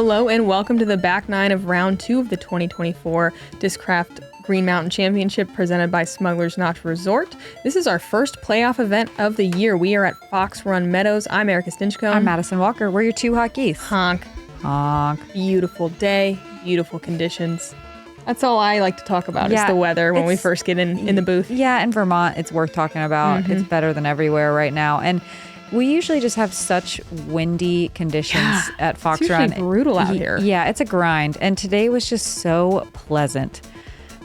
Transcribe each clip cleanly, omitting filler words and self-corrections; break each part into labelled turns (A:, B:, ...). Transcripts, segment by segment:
A: Hello and welcome to the back nine of round 2 of the 2024 Discraft Green Mountain Championship presented by Smuggler's Notch Resort. This is our first playoff event of the year. We are at Fox Run Meadows. I'm Erika Stinchcomb.
B: I'm Madison Walker. We're your two hot geese.
A: Honk.
B: Honk.
A: Beautiful day, beautiful conditions. That's all I like to talk about is the weather when we first get in the booth.
B: Yeah, in Vermont, it's worth talking about. It's better than everywhere right now. And we usually just have such windy conditions at Fox Run.
A: It's usually brutal out here.
B: Yeah, it's a grind. And today was just so pleasant.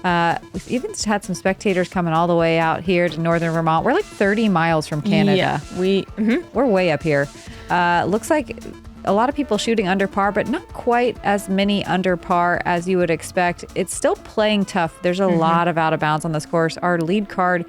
B: We've even had some spectators coming all the way out here to northern Vermont. We're like 30 miles from Canada.
A: Yeah,
B: we're way up here. Looks like a lot of people shooting under par, but not quite as many under par as you would expect. It's still playing tough. There's a lot of out of bounds on this course. Our lead card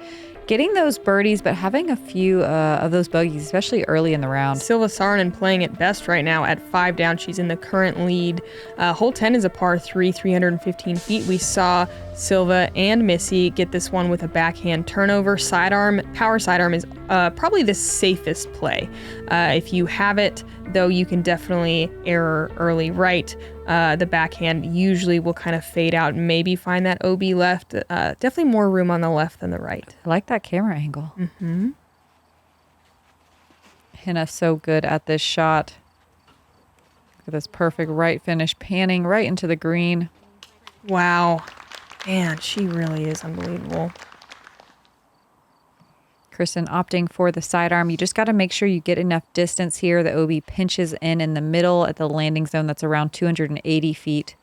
B: getting those birdies, but having a few of those bogeys, especially early in the round.
A: Silva Saarinen playing it best right now at 5 down. She's in the current lead. Hole 10 is a par 3, 315 feet. We saw Silva and Missy get this one with a backhand turnover. Sidearm, power sidearm is probably the safest play. If you have it, though, you can definitely error early right. The backhand usually will kind of fade out and maybe find that OB left. Definitely more room on the left than the right.
B: I like that camera angle. Henna's so good at this shot. Look at this perfect right finish, panning right into the green.
A: Wow. Man, she really is unbelievable.
B: Kristin opting for the sidearm. You just got to make sure you get enough distance here. The OB pinches in the middle at the landing zone. That's around 280 feet.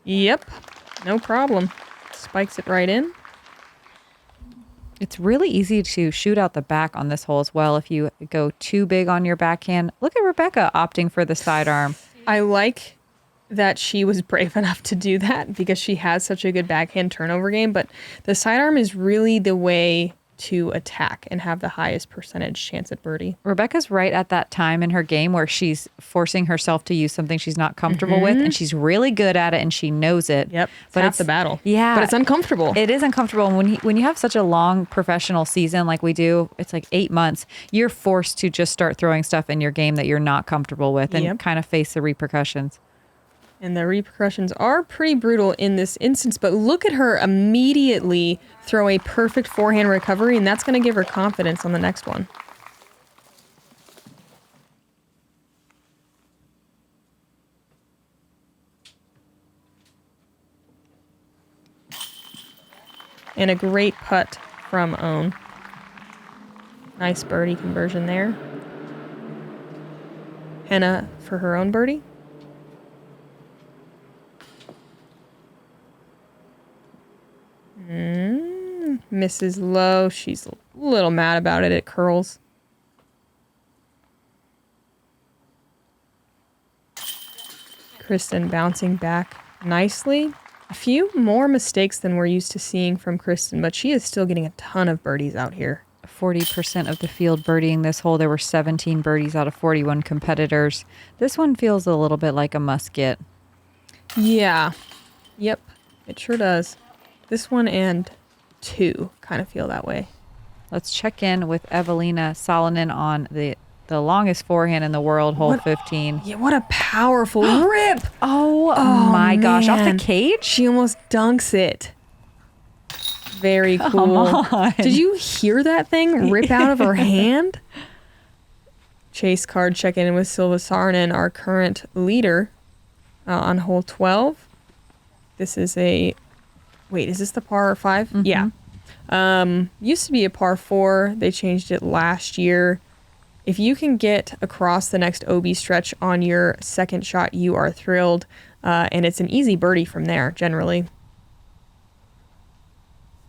A: Yep, no problem. Spikes it right in.
B: It's really easy to shoot out the back on this hole as well if you go too big on your backhand. Look at Rebecca opting for the sidearm.
A: I like that she was brave enough to do that because she has such a good backhand turnover game, but the sidearm is really the way to attack and have the highest percentage chance at birdie.
B: Rebecca's right at that time in her game where she's forcing herself to use something she's not comfortable with, and she's really good at it and she knows it.
A: Yep,
B: but
A: it's the battle.
B: Yeah.
A: But it's uncomfortable.
B: It is uncomfortable. And when you have such a long professional season like we do, it's like 8 months, you're forced to just start throwing stuff in your game that you're not comfortable with and kind of face the repercussions.
A: And the repercussions are pretty brutal in this instance, but look at her immediately throw a perfect forehand recovery, and that's going to give her confidence on the next one. And a great putt from Own. Nice birdie conversion there. Henna for her own birdie. Misses low. She's a little mad about it. It curls. Kristin bouncing back nicely. A few more mistakes than we're used to seeing from Kristin, but she is still getting a ton of birdies out here.
B: 40% of the field birdieing this hole. There were 17 birdies out of 41 competitors. This one feels a little bit like a must get.
A: Yeah. Yep. It sure does. This one and 2 kind of feel that way.
B: Let's check in with Evelina Salonen on the longest forehand in the world, hole 15.
A: Yeah, what a powerful rip.
B: Oh my gosh, off the cage?
A: She almost dunks it. Very cool. Did you hear that thing rip out of her hand? Chase card checking in with Silva Saarinen, our current leader on hole 12. This is a... Wait, is this the par 5? Yeah. Used to be a par 4. They changed it last year. If you can get across the next OB stretch on your second shot, you are thrilled. And it's an easy birdie from there, generally.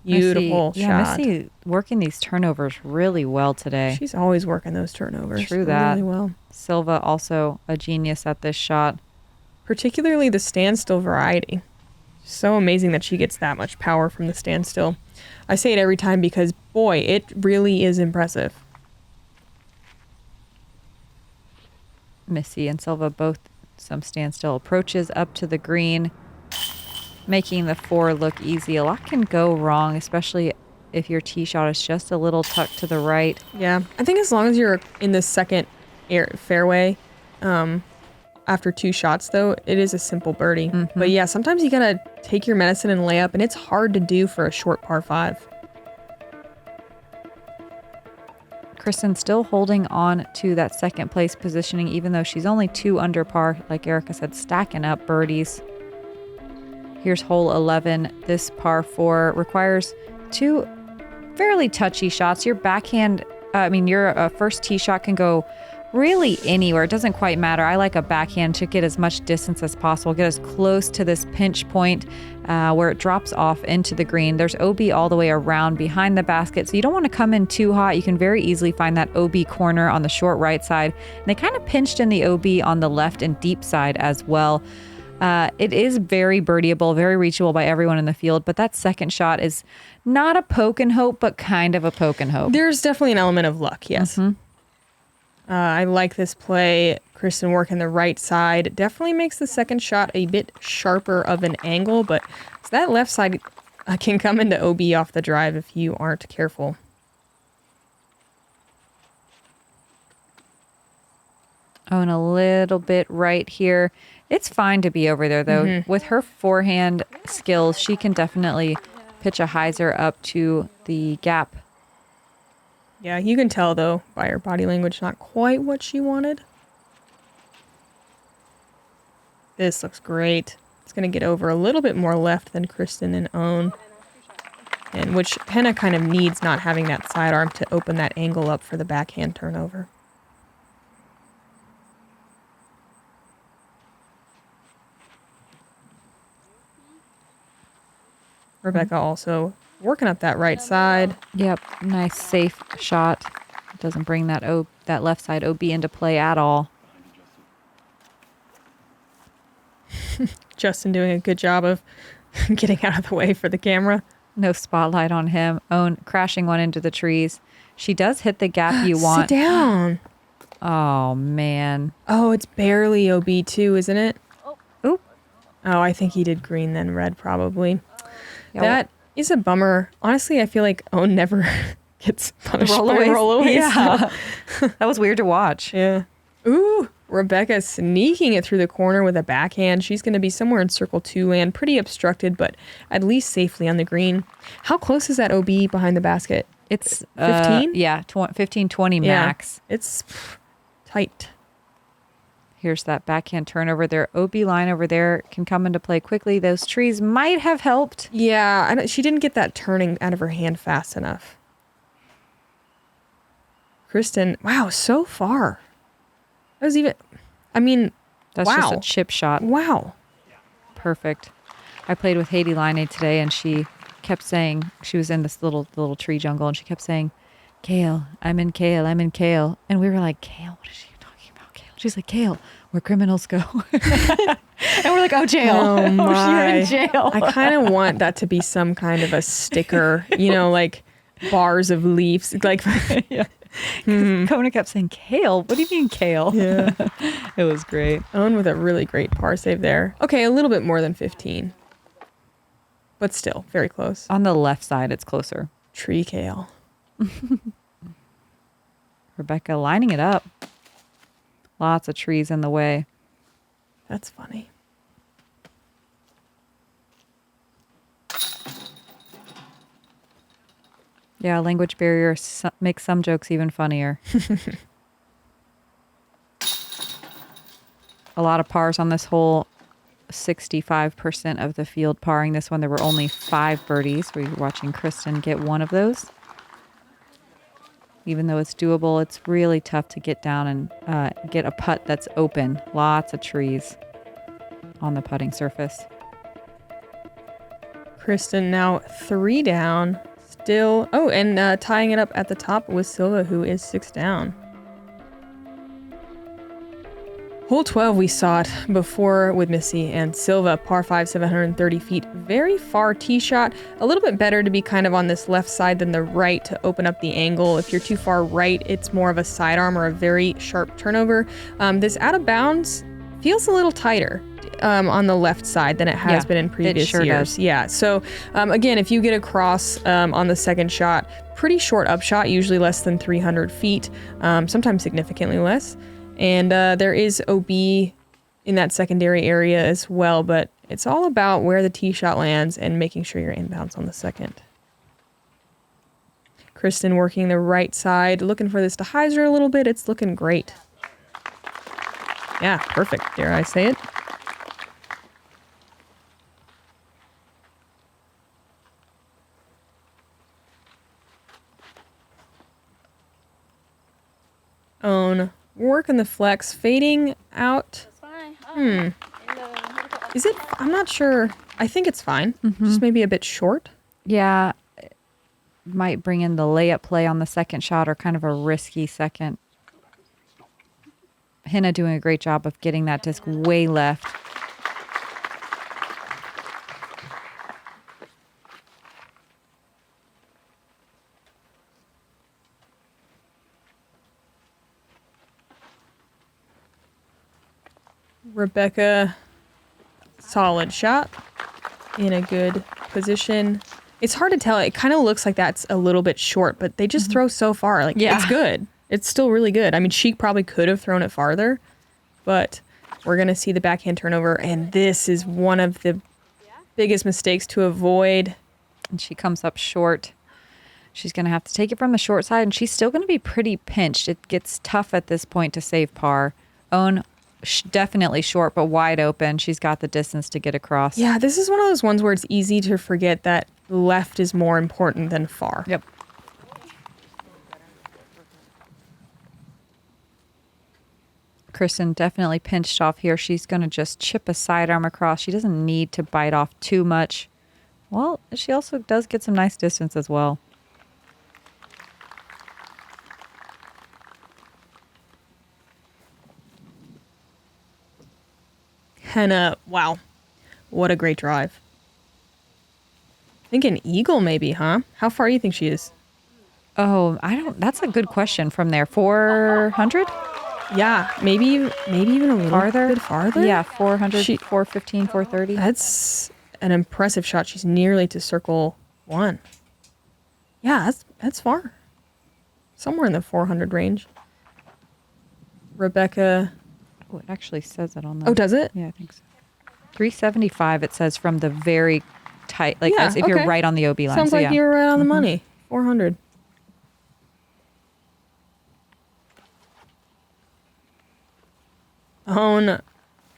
A: Beautiful shot.
B: Yeah, Missy working these turnovers really well today.
A: She's always working those turnovers.
B: True that.
A: Really well.
B: Silva also a genius at this shot.
A: Particularly the standstill variety. So amazing that she gets that much power from the standstill. I say it every time because, boy, it really is impressive.
B: Missy and Silva both some standstill approaches up to the green, making the 4 look easy. A lot can go wrong, especially if your tee shot is just a little tucked to the right.
A: Yeah, I think as long as you're in the second fairway, after 2 shots, though, it is a simple birdie. But yeah, sometimes you gotta take your medicine and lay up, and it's hard to do for a short par 5.
B: Kristin still holding on to that second place positioning, even though she's only 2 under par. Like Erika said, stacking up birdies. Here's hole 11. This par 4 requires 2 fairly touchy shots. Your backhand, your first tee shot can go really anywhere. It doesn't quite matter. I like a backhand to get as much distance as possible, get as close to this pinch point where it drops off into the green. There's OB all the way around behind the basket, so you don't want to come in too hot. You can very easily find that OB corner on the short right side. And they kind of pinched in the OB on the left and deep side as well. It is very birdieable, very reachable by everyone in the field, but that second shot is not a poke and hope, but kind of a poke and hope.
A: There's definitely an element of luck, yes. I like this play. Kristin working the right side. Definitely makes the second shot a bit sharper of an angle, but that left side can come into OB off the drive if you aren't careful.
B: Oh, and a little bit right here. It's fine to be over there, though. With her forehand skills, she can definitely pitch a hyzer up to the gap.
A: Yeah, you can tell, though, by her body language, not quite what she wanted. This looks great. It's going to get over a little bit more left than Kristin and own. And which Henna kind of needs, not having that sidearm to open that angle up for the backhand turnover. Rebecca also working up that right side.
B: Yep, nice safe shot. Doesn't bring that left side OB into play at all.
A: Justin doing a good job of getting out of the way for the camera.
B: No spotlight on him. Own crashing one into the trees. She does hit the gap you want.
A: Sit down.
B: Oh, man.
A: Oh, it's barely OB too, isn't it?
B: Oop.
A: Oh, I think he did green then red probably.
B: Yeah,
A: that is a bummer. Honestly, I feel like Owen never gets punished by rollaways.
B: Yeah. That was weird to watch.
A: Yeah. Ooh, Rebecca sneaking it through the corner with a backhand. She's going to be somewhere in circle 2 land, pretty obstructed, but at least safely on the green. How close is that OB behind the basket?
B: It's
A: 15?
B: Yeah, 15, 20 max.
A: Yeah, it's tight.
B: Here's that backhand turnover. Their OB line over there can come into play quickly. Those trees might have helped.
A: Yeah, she didn't get that turning out of her hand fast enough. Kristin, wow, so far. That was even,
B: That's just a chip shot.
A: Wow.
B: Perfect. I played with Haiti Line today, and she kept saying, she was in this little tree jungle, and she kept saying, Kale, I'm in Kale, I'm in Kale. And we were like, Kale, what is she talking about, Kale? She's like, Kale, where criminals go. And we're like, oh, jail.
A: Oh, my.
B: You're in jail.
A: I kind of want that to be some kind of a sticker, like bars of leaves. Like,
B: yeah. Kona kept saying, Kale? What do you mean, Kale?
A: Yeah.
B: It was great.
A: Owen with a really great par save there. Okay, a little bit more than 15. But still, very close.
B: On the left side, it's closer.
A: Tree kale.
B: Rebecca lining it up. Lots of trees in the way.
A: That's funny.
B: Yeah, language barrier makes some jokes even funnier. A lot of pars on this hole. 65% of the field parring this one. There were only 5 birdies. We were watching Kristin get one of those. Even though it's doable, it's really tough to get down and get a putt that's open. Lots of trees on the putting surface.
A: Kristin now 3 down. Still, and tying it up at the top with Silva, who is 6 down. Hole 12, we saw it before with Missy and Silva, par 5, 730 feet. Very far tee shot. A little bit better to be kind of on this left side than the right to open up the angle. If you're too far right, it's more of a sidearm or a very sharp turnover. This out of bounds feels a little tighter on the left side than it has been in previous years.
B: Does.
A: Yeah. So again, if you get across on the second shot, pretty short upshot, usually less than 300 feet, sometimes significantly less. And there is OB in that secondary area as well, but it's all about where the tee shot lands and making sure you're inbounds on the second. Kristin working the right side, looking for this to hyzer a little bit. It's looking great. Yeah, perfect. Dare I say it? Own. Working the flex, fading out.
C: That's fine.
A: Is it? I'm not sure. I think it's fine. Just maybe a bit short.
B: Yeah. Might bring in the layup play on the second shot or kind of a risky second. Henna doing a great job of getting that disc way left.
A: Rebecca, solid shot in a good position. It's hard to tell. It kind of looks like that's a little bit short, but they just throw so far. Like,
B: Yeah.
A: it's good. It's still really good. I mean, she probably could have thrown it farther, but we're going to see the backhand turnover, and this is one of the biggest mistakes to avoid.
B: And she comes up short. She's going to have to take it from the short side, and she's still going to be pretty pinched. It gets tough at this point to save par. Own definitely short, but wide open. She's got the distance to get across.
A: Yeah, this is one of those ones where it's easy to forget that left is more important than far.
B: Yep. Kristin definitely pinched off here. She's going to just chip a sidearm across. She doesn't need to bite off too much. Well, she also does get some nice distance as well.
A: Henna, wow. What a great drive. I think an eagle maybe, huh? How far do you think she is?
B: Oh, that's a good question from there. 400?
A: Yeah, maybe even a little
B: Farther?
A: bit farther.
B: Yeah, 400, 415, 430.
A: That's an impressive shot. She's nearly to circle one. Yeah, that's far. Somewhere in the 400 range. Rebecca.
B: Oh, it actually says it on the...
A: Oh, does it?
B: Yeah, I think so. 375, it says from the very tight, like
A: Yeah,
B: as if you're
A: okay.
B: right on the OB line.
A: Sounds
B: So,
A: like
B: yeah.
A: you're right on the money. 400. Own,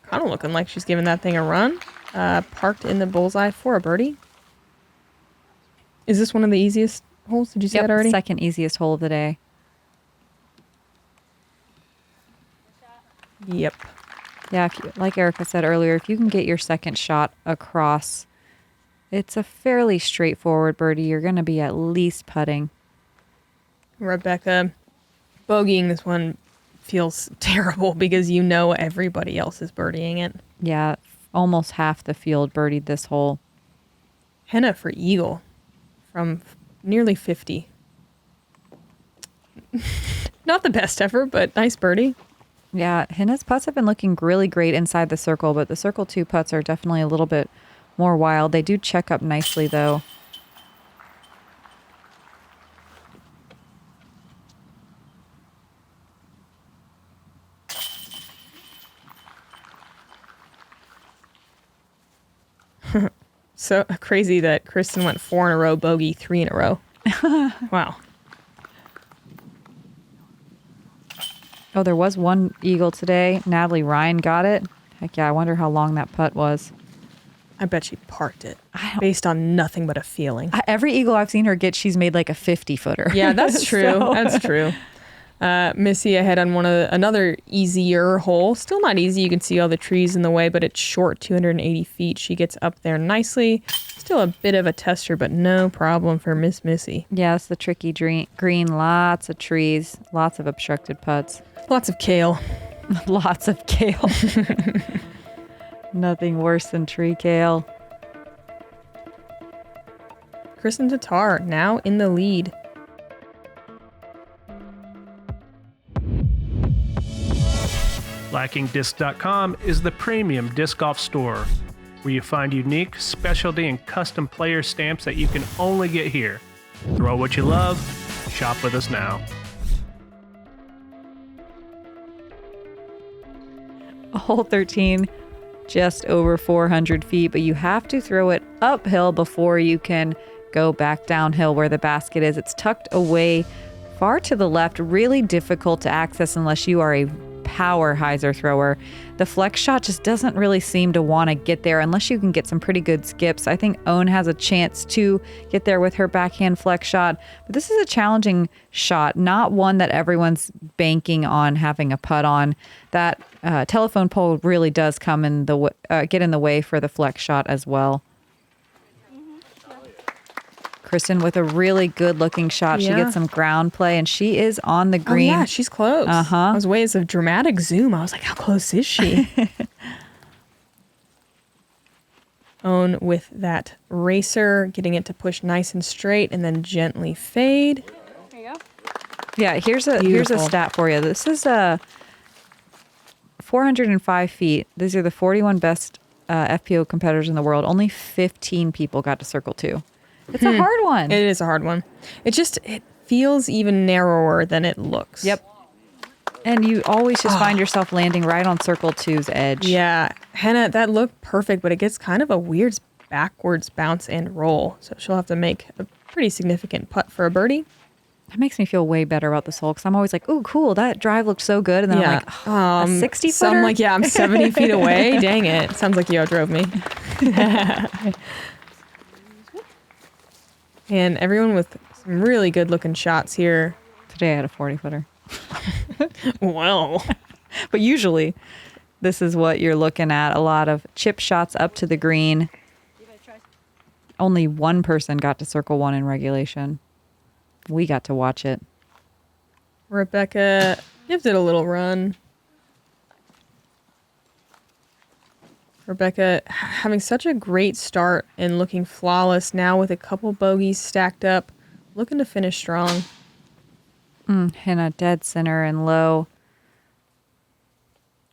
A: kind of looking like she's giving that thing a run. Parked in the bullseye for a birdie. Is this one of the easiest holes? Did you say that already?
B: Second easiest hole of the day.
A: Yep.
B: Yeah, like Erika said earlier, if you can get your second shot across, it's a fairly straightforward birdie. You're going to be at least putting.
A: Rebecca, bogeying this one feels terrible because you know everybody else is birdieing it.
B: Yeah, almost half the field birdied this hole.
A: Henna for eagle from nearly 50. Not the best effort, but nice birdie.
B: Yeah, Henna's putts have been looking really great inside the circle, but the circle 2 putts are definitely a little bit more wild. They do check up nicely, though.
A: So crazy that Kristin went 4 in a row, bogey 3 in a row. Wow.
B: Oh, there was one eagle today. Natalie Ryan got it. Heck yeah, I wonder how long that putt was.
A: I bet she parked it based on nothing but a feeling.
B: Every eagle I've seen her get, she's made like a 50-footer.
A: Yeah, that's true. That's true. Missy ahead on another easier hole. Still not easy. You can see all the trees in the way, but it's short, 280 feet. She gets up there nicely. Still a bit of a tester, but no problem for Miss Missy.
B: Yeah, it's the tricky green. Lots of trees, lots of obstructed putts.
A: Lots of kale.
B: Lots of kale. Nothing worse than tree kale.
A: Kristin Tattar now in the lead.
D: LackingDisc.com is the premium disc golf store where you find unique, specialty, and custom player stamps that you can only get here. Throw what you love, shop with us now.
B: Hole 13, just over 400 feet, but you have to throw it uphill before you can go back downhill where the basket is. It's tucked away far to the left, really difficult to access unless you are a power hyzer thrower. The flex shot just doesn't really seem to want to get there unless you can get some pretty good skips. I think Owen has a chance to get there with her backhand flex shot, but this is a challenging shot, not one that everyone's banking on having a putt on. That telephone pole really does come in the get in the way for the flex shot as well. Kristin with a really good-looking shot. She gets some ground play, and she is on the green.
A: Oh, yeah, she's close. I was ways of dramatic zoom. I was like, how close is she? Own with that racer, getting it to push nice and straight, and then gently fade.
C: There you go.
B: Yeah, here's a stat for you. This is 405 feet. These are the 41 best FPO competitors in the world. Only 15 people got to circle 2. It's a hard one.
A: It is a hard one. It feels even narrower than it looks.
B: Yep. And you always just find yourself landing right on circle 2's edge.
A: Yeah. Henna, that looked perfect, but it gets kind of a weird backwards bounce and roll. So she'll have to make a pretty significant putt for a birdie.
B: That makes me feel way better about this hole because I'm always like, oh, cool, that drive looked so good. And then I'm like, a 60-footer?
A: So I'm like, yeah, I'm 70 feet away. Dang it. Sounds like you outdrove me. And everyone with some really good-looking shots here.
B: Today I had a 40-footer.
A: Wow.
B: But usually this is what you're looking at. A lot of chip shots up to the green. Only one person got to circle 1 in regulation. We got to watch it.
A: Rebecca gives it a little run. Rebecca having such a great start and looking flawless now with a couple bogeys stacked up, looking to finish strong.
B: Henna dead center and low.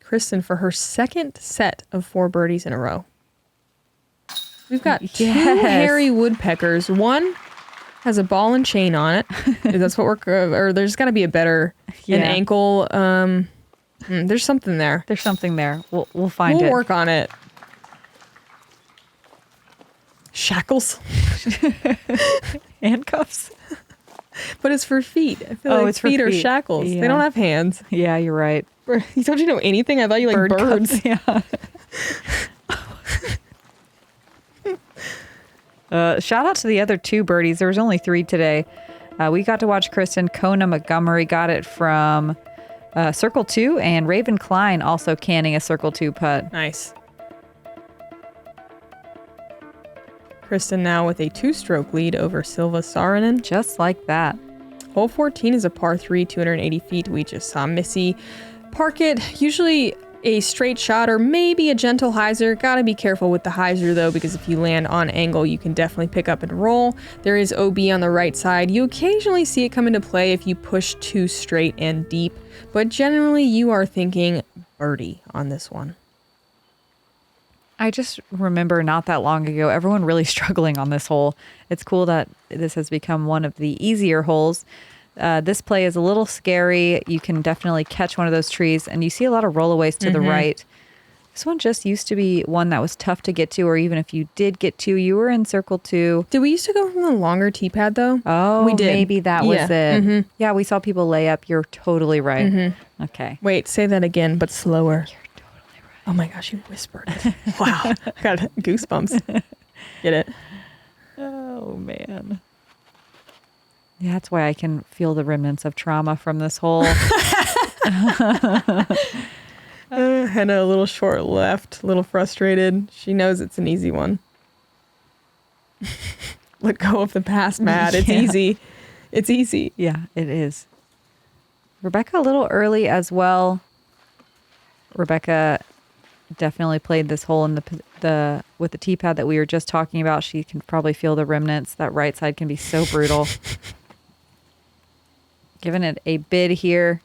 A: Kristin for her second set of 4 birdies in a row. We've got 2 hairy woodpeckers. One has a ball and chain on it. That's what or there's got to be a better an ankle. There's something there.
B: There's something there. We'll find it.
A: We'll work on it. Shackles.
B: Handcuffs.
A: But it's for feet. I feel like
B: it's for
A: feet are
B: feet.
A: shackles.
B: Yeah.
A: They don't have hands.
B: Yeah, you're right.
A: Don't you know anything? I thought you like birds.
B: Cups, yeah. Shout out to the other 2 birdies. There was only 3 today. We got to watch Kristin. Kona Montgomery got it from circle 2, and Raven Klein also canning a circle 2 putt.
A: Nice. Kristin now with a 2-stroke lead over Silva Saarinen.
B: Just like that.
A: Hole 14 is a par 3, 280 feet. We just saw Missy park it. Usually a straight shot or maybe a gentle hyzer. Gotta be careful with the hyzer though, because if you land on angle, you can definitely pick up and roll. There is OB on the right side. You occasionally see it come into play if you push too straight and deep, but generally you are thinking birdie on this one.
B: I just remember not that long ago, everyone really struggling on this hole. It's cool that this has become one of the easier holes. This play is a little scary. You can definitely catch one of those trees, and you see a lot of rollaways to the right. This one just used to be one that was tough to get to, or even if you did get to, you were in circle 2.
A: Did we used to go from the longer tee pad though?
B: Oh,
A: we did.
B: Maybe that was it. Yeah, we saw people lay up. You're totally right. Okay.
A: Wait, say that again, but slower. Oh my gosh, you whispered it. Wow. Got goosebumps. Get it?
B: Oh, man. Yeah, that's why I can feel the remnants of trauma from this hole.
A: Henna a little short left, a little frustrated. She knows it's an easy one. Let go of the past, Matt. It's easy. It's easy.
B: Yeah, it is. Rebecca a little early as well. Rebecca definitely played this hole in the with the tee pad that we were just talking about. She can probably feel the remnants. That right side can be so brutal. Giving it a bid here.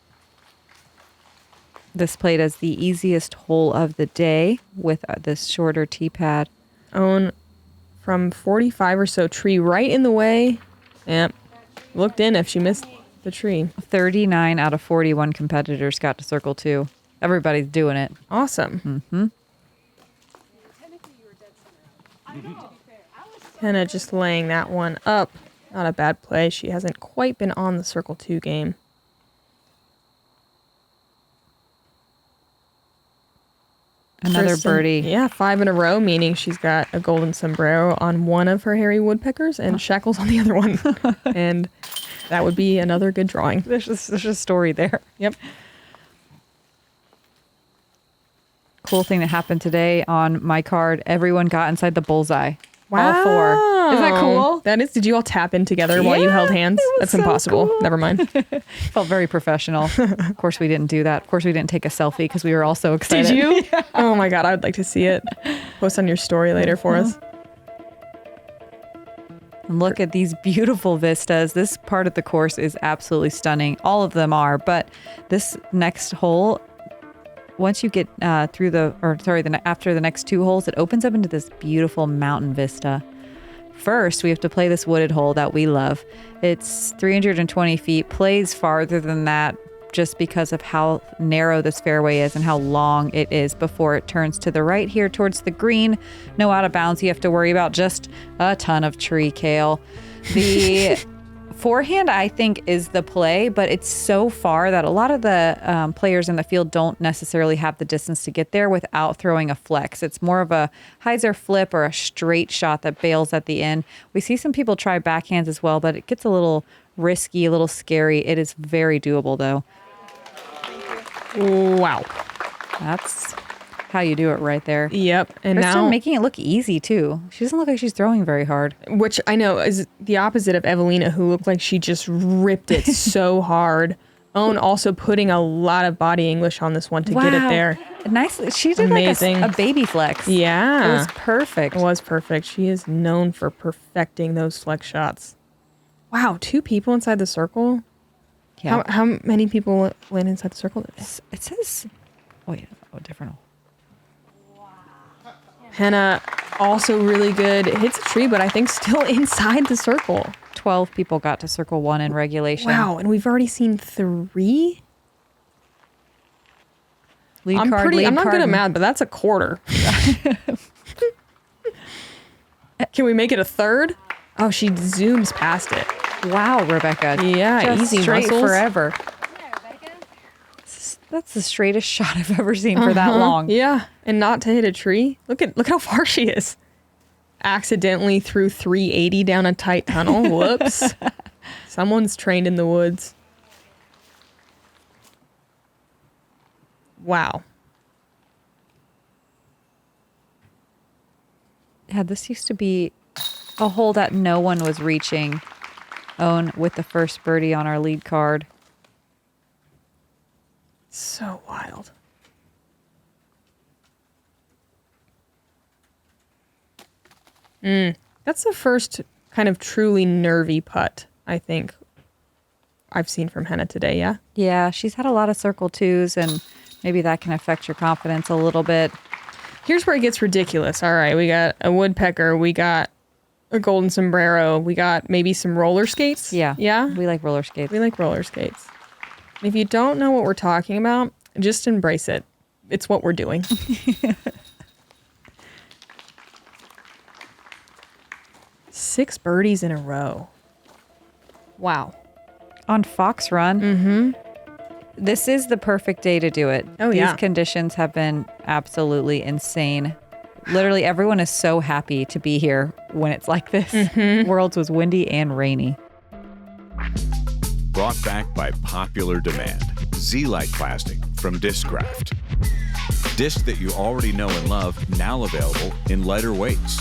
B: This played as the easiest hole of the day with this shorter tee pad.
A: Own from 45 or so, tree right in the way. Yep. Looked in if she missed the tree.
B: 39 out of 41 competitors got to circle 2. Everybody's doing it.
A: Awesome.
B: Mm-hmm.
A: Henna just laying that one up. Not a bad play. She hasn't quite been on the Circle 2 game.
B: Another
A: Kristin,
B: birdie.
A: Yeah, 5 in a row, meaning she's got a golden sombrero on one of her hairy woodpeckers and shackles on the other one. And that would be another good drawing.
B: There's a story there.
A: Yep.
B: Cool thing that happened today on my card. Everyone got inside the bullseye.
A: Wow.
B: All 4. Isn't that cool?
A: That is. Did you all tap in together while you held hands?
B: it was
A: That's
B: so
A: impossible.
B: cool.
A: Never mind.
B: Felt very professional. Of course, we didn't do that. Of course, we didn't take a selfie because we were all so excited.
A: Did you? Yeah. Oh my God, I would like to see it. Post on your story later for us.
B: And look at these beautiful vistas. This part of the course is absolutely stunning. All of them are, but this next hole, once you get after the next 2 holes, it opens up into this beautiful mountain vista. First, we have to play this wooded hole that we love. It's 320 feet, plays farther than that just because of how narrow this fairway is and how long it is before it turns to the right here towards the green. No out of bounds you have to worry about, just a ton of tree kale. The forehand, I think, is the play, but it's so far that a lot of the players in the field don't necessarily have the distance to get there without throwing a flex. It's more of a hyzer flip or a straight shot that bails at the end. We see some people try backhands as well, but it gets a little risky, a little scary. It is very doable, though.
A: Wow.
B: That's how you do it right there.
A: Yep. And
B: Kristin
A: now
B: making it look easy, too. She doesn't look like she's throwing very hard.
A: which I know is the opposite of Evelina, who looked like she just ripped it so hard. Owen also putting a lot of body English on this one to get it there.
B: Nicely. She did
A: Amazing.
B: like a baby flex.
A: Yeah.
B: It was perfect.
A: It was perfect. She is known for perfecting those flex shots. Wow, 2 people inside the circle?
B: Yeah.
A: How many people went inside the circle today?
B: It says, different.
A: Henna also really good. Hits a tree, but I think still inside the circle.
B: 12 people got to circle 1 in regulation.
A: Wow, and we've already seen 3? I'm not good at math, but that's a quarter. Can we make it a third? Oh, she zooms past it.
B: Wow, Rebecca.
A: Yeah,
B: just
A: easy
B: straight
A: muscles.
B: Forever. That's the straightest shot I've ever seen for that long.
A: Yeah, and not to hit a tree. Look how far she is. Accidentally threw 380 down a tight tunnel. Whoops. Someone's trained in the woods. Wow.
B: Yeah, this used to be a hole that no one was reaching. Owen with the first birdie on our lead card.
A: So wild. That's the first kind of truly nervy putt, I think, I've seen from Henna today, yeah?
B: Yeah, she's had a lot of circle 2s, and maybe that can affect your confidence a little bit.
A: Here's where it gets ridiculous. All right, we got a woodpecker, we got a golden sombrero, we got maybe some roller skates.
B: Yeah.
A: Yeah?
B: We like roller skates.
A: We like roller skates. If you don't know what we're talking about, just embrace it. It's what we're doing. 6 birdies in a row. Wow.
B: On Fox Run. Mm-hmm. This is the perfect day to do it.
A: Oh,
B: These
A: yeah.
B: conditions have been absolutely insane. Literally everyone is so happy to be here when it's like this.
A: Mm-hmm.
B: Worlds was windy and rainy.
C: Brought back by popular demand. Z-Lite plastic from Discraft. Disc that you already know and love, now available in lighter weights.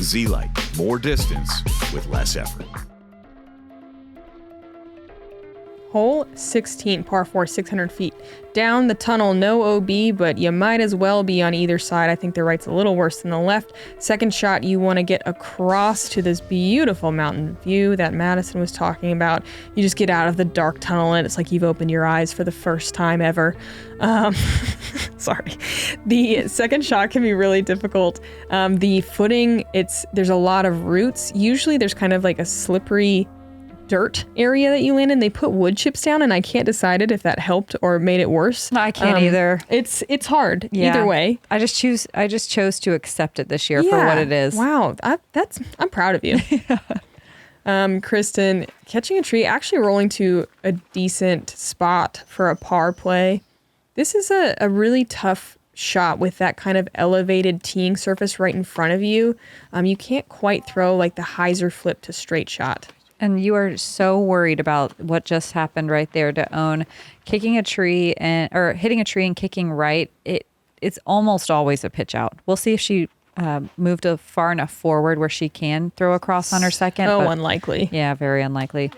C: Z-Lite, more distance with less effort.
A: Hole 16, par 4, 600 feet. Down the tunnel, no OB, but you might as well be on either side. I think the right's a little worse than the left. Second shot, you want to get across to this beautiful mountain view that Madison was talking about. You just get out of the dark tunnel and it's like you've opened your eyes for the first time ever. Sorry. The second shot can be really difficult. The footing, there's a lot of roots. Usually there's kind of like a slippery dirt area that you land in, they put wood chips down, and I can't decide if that helped or made it worse.
B: I can't either.
A: It's hard either way.
B: I just chose to accept it this year for what it is.
A: Wow, I'm proud of you. Kristin, catching a tree, actually rolling to a decent spot for a par play. This is a really tough shot with that kind of elevated teeing surface right in front of you. You can't quite throw like the hyzer flip to straight shot.
B: And you are so worried about what just happened right there to own. Kicking a tree or hitting a tree and kicking right, it's almost always a pitch out. We'll see if she moved far enough forward where she can throw across on her second.
A: Oh, unlikely.
B: Yeah, very unlikely.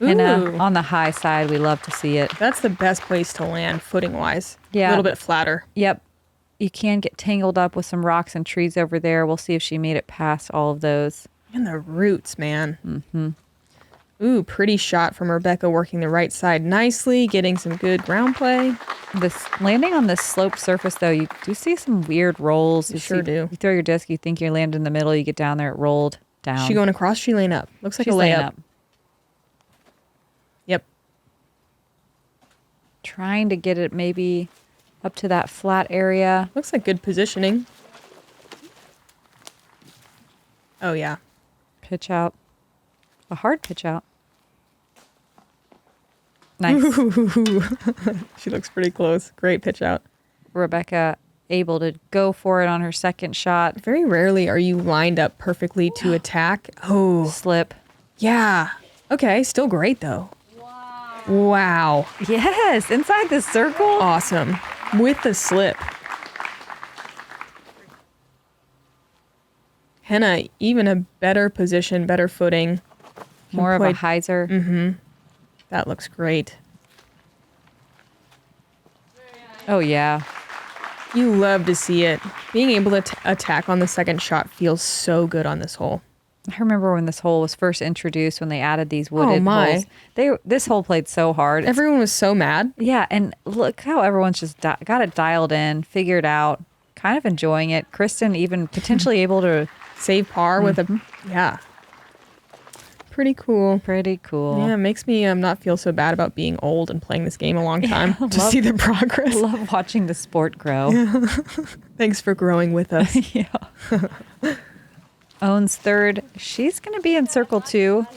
A: Ooh.
B: And on the high side, we love to see it.
A: That's the best place to land footing-wise.
B: Yeah.
A: A little bit flatter.
B: Yep. You can get tangled up with some rocks and trees over there. We'll see if she made it past all of those.
A: And the roots, man. Mm-hmm. Ooh, pretty shot from Rebecca working the right side nicely, getting some good ground play.
B: This landing on this sloped surface, though, you do see some weird rolls.
A: You sure do.
B: You throw your disc, you think you land in the middle, you get down there, it rolled down.
A: She going across, she laying up. Looks like
B: She's
A: a
B: laying
A: layup.
B: up.
A: Yep.
B: Trying to get it maybe up to that flat area.
A: Looks like good positioning. Oh, yeah.
B: Pitch out. A hard pitch out. Nice.
A: She looks pretty close. Great pitch out.
B: Rebecca able to go for it on her second shot.
A: Very rarely are you lined up perfectly to attack. Oh.
B: Slip.
A: Yeah. Okay, still great, though. Wow.
B: Yes, inside the circle.
A: Awesome. With the slip. Henna, even a better position, better footing.
B: More of a hyzer.
A: Mm-hmm. That looks great.
B: Oh, yeah.
A: You love to see it. Being able to attack on the second shot feels so good on this hole.
B: I remember when this hole was first introduced, when they added these wooded holes. This hole played so hard.
A: Everyone was so mad.
B: Yeah, and look how everyone's just got it dialed in, figured out, kind of enjoying it. Kristin even potentially able to
A: save par with a... Yeah. Pretty cool.
B: Pretty cool.
A: Yeah, it makes me not feel so bad about being old and playing this game a long time to see the progress.
B: I love watching the sport grow.
A: Yeah. Thanks for growing with us.
B: Yeah. Owns third. She's going to be in circle 2.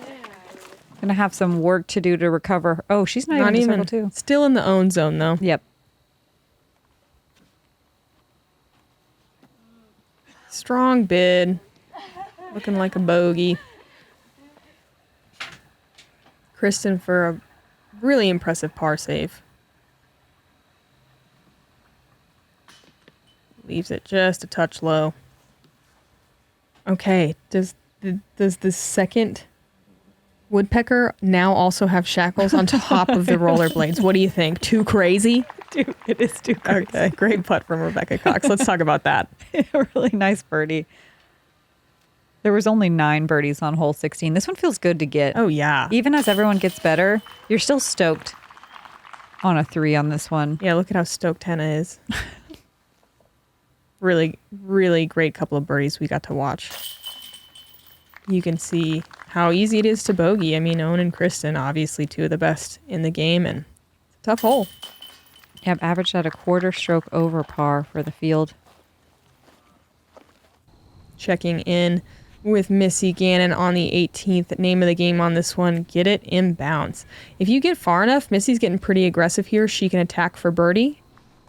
B: Going to have some work to do to recover. Oh, she's not even in circle 2.
A: Still in the own zone, though.
B: Yep.
A: Strong bid. Looking like a bogey. Kristin for a really impressive par save. Leaves it just a touch low. Okay, does the second woodpecker now also have shackles on top of the rollerblades? What do you think? Too crazy?
B: Dude, it is too crazy.
A: Okay, great putt from Rebecca Cox. Let's talk about that.
B: A really nice birdie. There was only 9 birdies on hole 16. This one feels good to get.
A: Oh, yeah.
B: Even as everyone gets better, you're still stoked on a 3 on this one.
A: Yeah, look at how stoked Henna is. Really, really great couple of birdies we got to watch. You can see how easy it is to bogey. I mean, Owen and Kristin, obviously 2 of the best in the game, and it's a tough hole.
B: Yep, averaged at a quarter stroke over par for the field.
A: Checking in with Missy Gannon on the 18th. Name of the game on this one, get it in bounds. If you get far enough, Missy's getting pretty aggressive here. She can attack for birdie.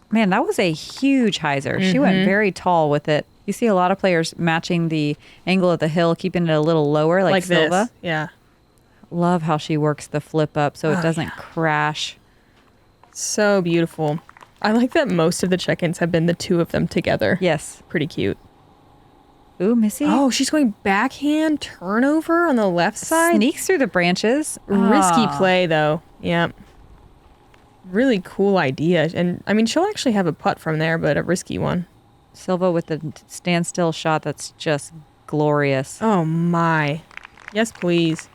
B: Man, that was a huge hyzer. She went very tall with it. You see a lot of players matching the angle of the hill, keeping it a little lower, like Silva.
A: This. Yeah.
B: Love how she works the flip up so it doesn't crash.
A: So beautiful. I like that most of the check-ins have been the 2 of them together.
B: Yes.
A: Pretty cute.
B: Ooh, Missy.
A: Oh, she's going backhand turnover on the left side.
B: Sneaks through the branches.
A: Risky play, though. Yep. Really cool idea. And, I mean, she'll actually have a putt from there, but a risky one.
B: Silva with the standstill shot that's just glorious.
A: Oh, my. Yes, please.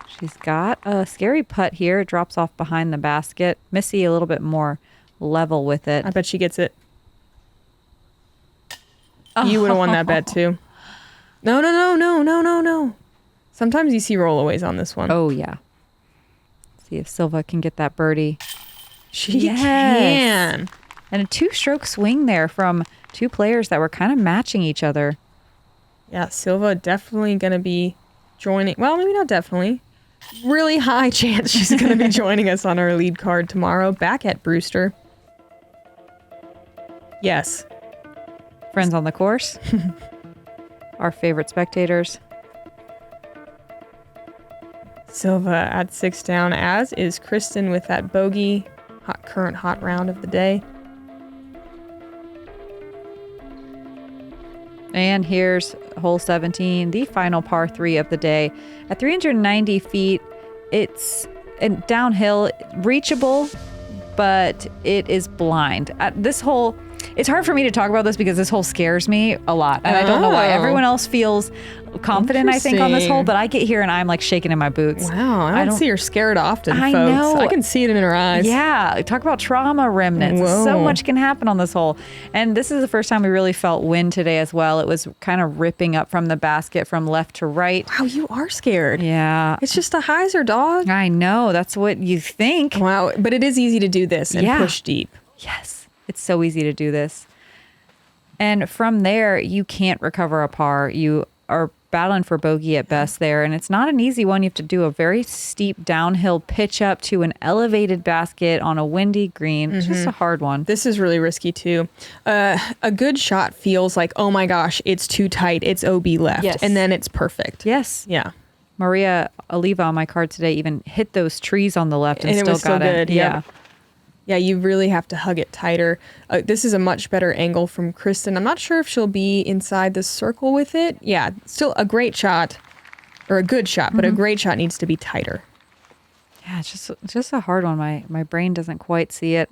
B: She's got a scary putt here. It drops off behind the basket. Missy a little bit more level with it.
A: I bet she gets it. You would have won that bet, too. No. Sometimes you see rollaways on this one.
B: Oh, yeah. See if Silva can get that birdie.
A: She can.
B: And a 2-stroke swing there from 2 players that were kind of matching each other.
A: Yeah, Silva definitely going to be joining. Well, maybe not definitely. Really high chance she's going to be joining us on our lead card tomorrow back at Brewster. Yes.
B: Friends on the course. Our favorite spectators.
A: Silva at 6 down, as is Kristin with that bogey. Current hot round of the day.
B: And here's hole 17, the final par 3 of the day. At 390 feet, it's downhill, reachable, but it is blind. This hole, it's hard for me to talk about this because this hole scares me a lot. And I don't know why. Everyone else feels confident, I think, on this hole, but I get here and I'm like shaking in my boots.
A: Wow, I don't see her scared often,
B: I
A: folks.
B: know.
A: I can see it in her eyes.
B: Yeah, talk about trauma remnants.
A: Whoa.
B: So much can happen on this hole. And this is the first time we really felt wind today as well. It was kind of ripping up from the basket from left to right.
A: Wow, you are scared.
B: Yeah.
A: It's just a hyzer, dog.
B: I know. That's what you think.
A: Wow, but it is easy to do this and push deep.
B: Yes. It's so easy to do this. And from there, you can't recover a par. You are battling for bogey at best there. And it's not an easy one. You have to do a very steep downhill pitch up to an elevated basket on a windy green. It's just a hard one.
A: This is really risky too. A good shot feels like, oh my gosh, it's too tight. It's OB left.
B: Yes.
A: And then it's perfect.
B: Yes.
A: Yeah.
B: Maria Oliva on my card today even hit those trees on the left and
A: it
B: still
A: was
B: got
A: still
B: it.
A: good.
B: Yeah.
A: Yeah, you really have to hug it tighter. This is a much better angle from Kristin. I'm not sure if she'll be inside the circle with it. Yeah, still a great shot, or a good shot, but a great shot needs to be tighter.
B: Yeah, it's just a hard one. My brain doesn't quite see it.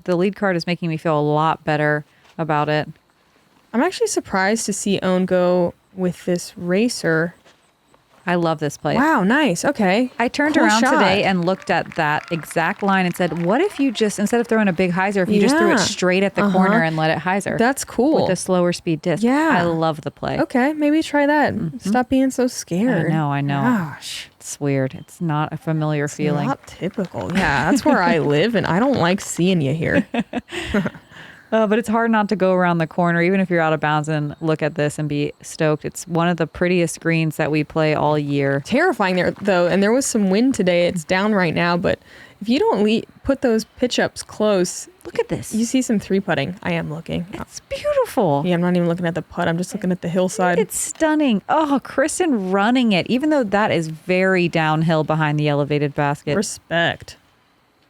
B: The lead card is making me feel a lot better about it.
A: I'm actually surprised to see Owen go with this racer.
B: I love this play.
A: Wow, nice. Okay.
B: I turned
A: Cool
B: around
A: shot.
B: today and looked at that exact line and said, what if you just, instead of throwing a big hyzer, if you just threw it straight at the corner and let it hyzer?
A: That's cool.
B: With a slower speed disc.
A: Yeah.
B: I love the play.
A: Okay, maybe try that. Stop being so scared.
B: I know.
A: Gosh.
B: It's weird. It's not a familiar feeling.
A: Not typical. Yeah, that's where I live, and I don't like seeing you here.
B: But it's hard not to go around the corner, even if you're out of bounds, and look at this and be stoked. It's one of the prettiest greens that we play all year.
A: Terrifying there, though, and there was some wind today. It's down right now, but if you don't put those pitch ups close,
B: Look at this.
A: you see some 3-putting. I am looking.
B: It's beautiful.
A: Yeah, I'm not even looking at the putt. I'm just looking at the hillside.
B: It's stunning. Oh, Kristin running it, even though that is very downhill behind the elevated basket.
A: Respect.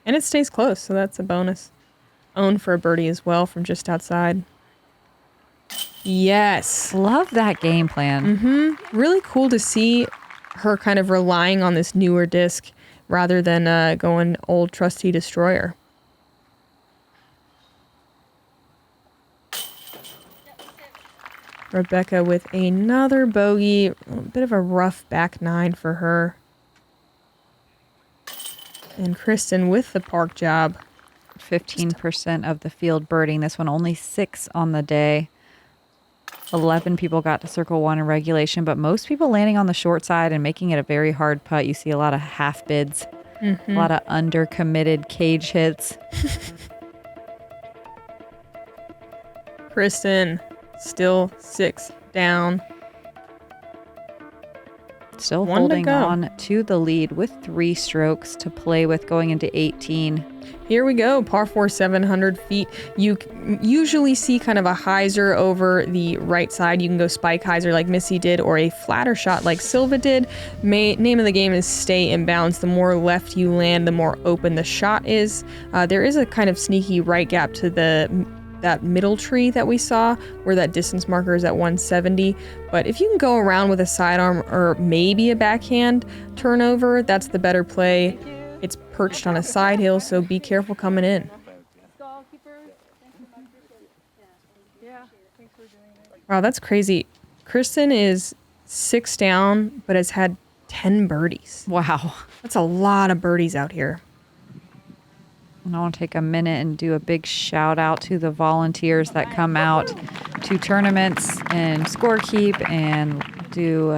A: And it stays close, so that's a bonus. Own for a birdie as well from just outside. Yes.
B: Love that game plan.
A: Really cool to see her kind of relying on this newer disc rather than going old trusty destroyer. Rebecca with another bogey. A bit of a rough back 9 for her. And Kristin with the park job.
B: 15% of the field birding. This one only 6 on the day. 11 people got to circle 1 in regulation, but most people landing on the short side and making it a very hard putt. You see a lot of half bids, a lot of undercommitted cage hits.
A: Kristin still 6 down.
B: Still
A: 1 to
B: holding
A: go.
B: on to the lead with 3 strokes to play with going into 18.
A: Here we go, par 4, 700 feet. You usually see kind of a hyzer over the right side. You can go spike hyzer like Missy did, or a flatter shot like Silva did. Name of the game is stay in bounds. The more left you land, the more open the shot is. There is a kind of sneaky right gap to that middle tree that we saw where that distance marker is at 170. But if you can go around with a sidearm or maybe a backhand turnover, that's the better play. It's perched on a side hill, so be careful coming in. Wow, that's crazy. Kristin is 6 down, but has had 10 birdies.
B: Wow.
A: That's a lot of birdies out here.
B: And I want to take a minute and do a big shout out to the volunteers that come out to tournaments and score keep and do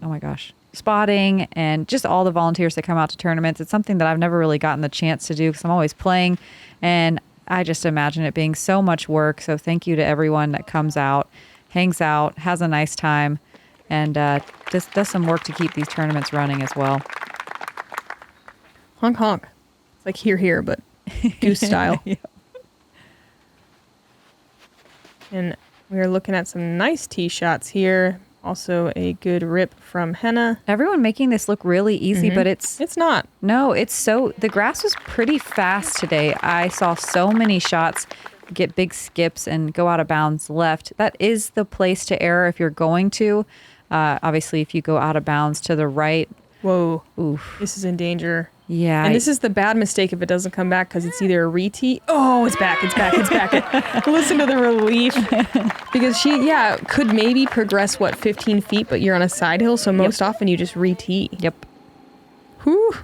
B: oh my gosh, spotting and just all the volunteers that come out to tournaments. It's something that I've never really gotten the chance to do because I'm always playing, and I just imagine it being so much work. So thank you to everyone that comes out, hangs out, has a nice time, and just does some work to keep these tournaments running as well.
A: Honk honk. It's like here, but goose style.
B: Yeah.
A: And we are looking at some nice tee shots here. Also a good rip from Henna.
B: Everyone making this look really easy, but
A: It's not.
B: No, the grass was pretty fast today. I saw so many shots get big skips and go out of bounds left. That is the place to err if you're going to. Obviously, if you go out of bounds to the right.
A: Whoa.
B: Oof.
A: This is in danger.
B: Yeah.
A: And this is the bad mistake if it doesn't come back because it's either a re-tee. Oh, it's back. Listen to the relief. Because she, could maybe progress, 15 feet, but you're on a side hill, so most often you just re-tee.
B: Yep.
A: Whew.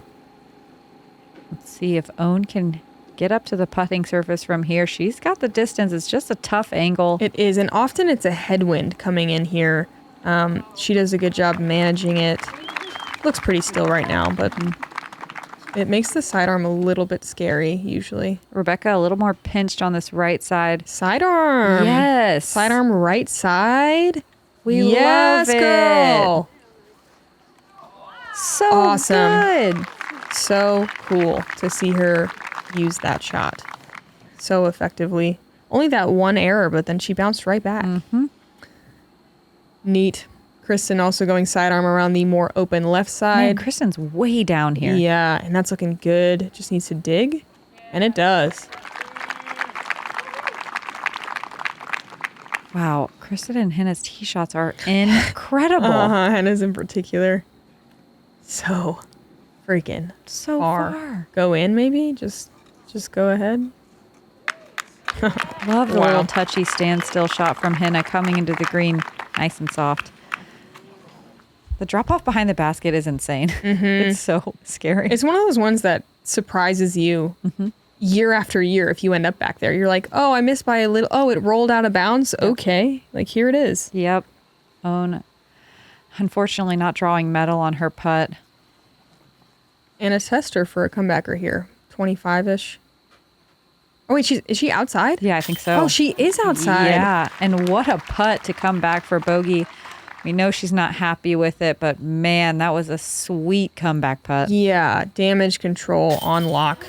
B: Let's see if Own can get up to the putting surface from here. She's got the distance. It's just a tough angle.
A: It is, and often it's a headwind coming in here. She does a good job managing it. Looks pretty still right now, but it makes the sidearm a little bit scary, usually.
B: Rebecca, a little more pinched on this right side.
A: Sidearm.
B: Yes.
A: Sidearm right side.
B: We
A: yes,
B: love it.
A: Girl.
B: So
A: awesome.
B: good.
A: So cool to see her use that shot so effectively. Only that one error, but then she bounced right back.
B: Mm-hmm.
A: Neat. Kristin also going sidearm around the more open left side.
B: Man, Kristin's way down here.
A: Yeah, and that's looking good. Just needs to dig, and it does.
B: Wow, Kristin and Henna's tee shots are incredible.
A: Henna's in particular. So freaking
B: So far.
A: Go in, maybe? Just go ahead.
B: Love the
A: Wow.
B: little touchy standstill shot from Henna coming into the green, nice and soft. The drop off behind the basket is insane.
A: Mm-hmm.
B: It's so scary.
A: It's one of those ones that surprises you year after year if you end up back there. You're like, oh, I missed by a little. Oh, it rolled out of bounds. Yep. Okay. Like, here it is.
B: Yep. Own, unfortunately, not drawing metal on her putt.
A: And a tester for a comebacker here. 25-ish. Oh, wait, is she outside?
B: Yeah, I think so.
A: Oh, she is outside.
B: Yeah, and what a putt to come back for bogey. We know she's not happy with it, but man, that was a sweet comeback putt.
A: Yeah, damage control on lock.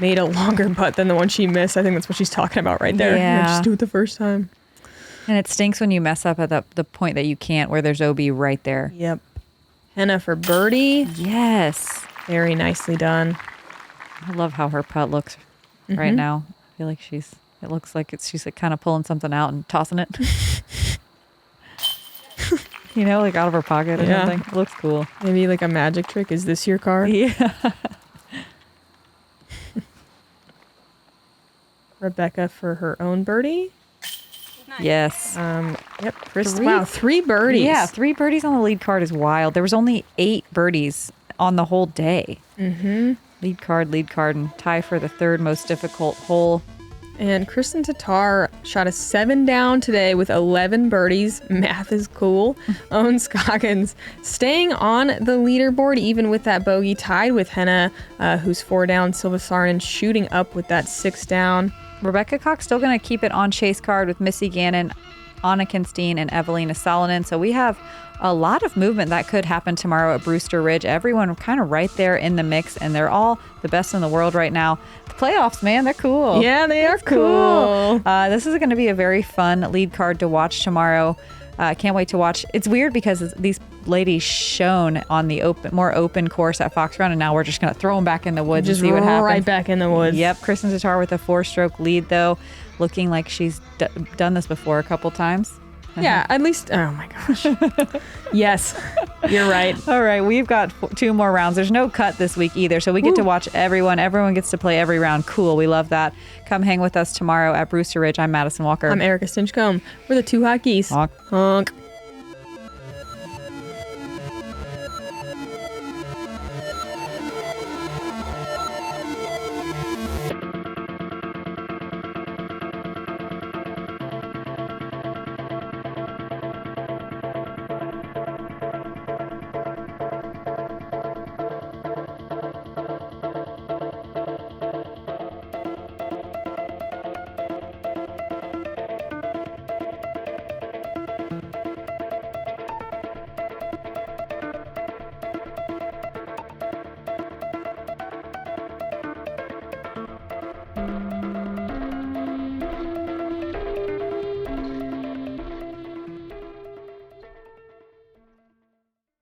A: Made a longer putt than the one she missed. I think that's what she's talking about right there.
B: Yeah.
A: Just do it the first time.
B: And it stinks when you mess up at the point that you can't, where there's OB right there.
A: Yep. Henna for birdie.
B: Yes.
A: Very nicely done.
B: I love how her putt looks right now. I feel like she's like kind of pulling something out and tossing it. You know, like out of her pocket or something. It looks cool.
A: Maybe like a magic trick. Is this your card?
B: Yeah.
A: Rebecca for her own birdie.
B: Yes.
A: Yep. Kristin. Wow, 3 birdies.
B: Yeah, 3 birdies on the lead card is wild. There was only 8 birdies on the whole day.
A: Mm-hmm.
B: Lead card, and tie for the 3rd most difficult hole.
A: And Kristin Tattar shot a 7 down today with 11 birdies. Math is cool. Own Scoggins staying on the leaderboard, even with that bogey, tied with Henna, who's 4 down. Silva Saarinen shooting up with that 6 down.
B: Rebecca Cox still going to keep it on chase card with Missy Gannon, Anna Kinstein, and Evelina Salonen. So we have a lot of movement that could happen tomorrow at Brewster Ridge. Everyone kind of right there in the mix, and they're all the best in the world right now. The playoffs, man, they're cool.
A: Yeah, they are cool.
B: This is going to be a very fun lead card to watch tomorrow. Can't wait to watch. It's weird because these ladies shone on the more open course at Fox Run, and now we're just going to throw them back in the woods and see what happens.
A: Right back in the woods.
B: Yep, Kristin Tattar with a 4-stroke lead, though, looking like she's done this before a couple times.
A: Yeah, at least. Oh my gosh. Yes, you're right.
B: All right, we've got 2 more rounds. There's no cut this week either, so we get to watch everyone. Everyone gets to play every round. Cool, we love that. Come hang with us tomorrow at Brewster Ridge. I'm Madison Walker.
A: I'm Erika Stinchcomb. We're the 2 hot geese.
B: Honk.
A: Honk.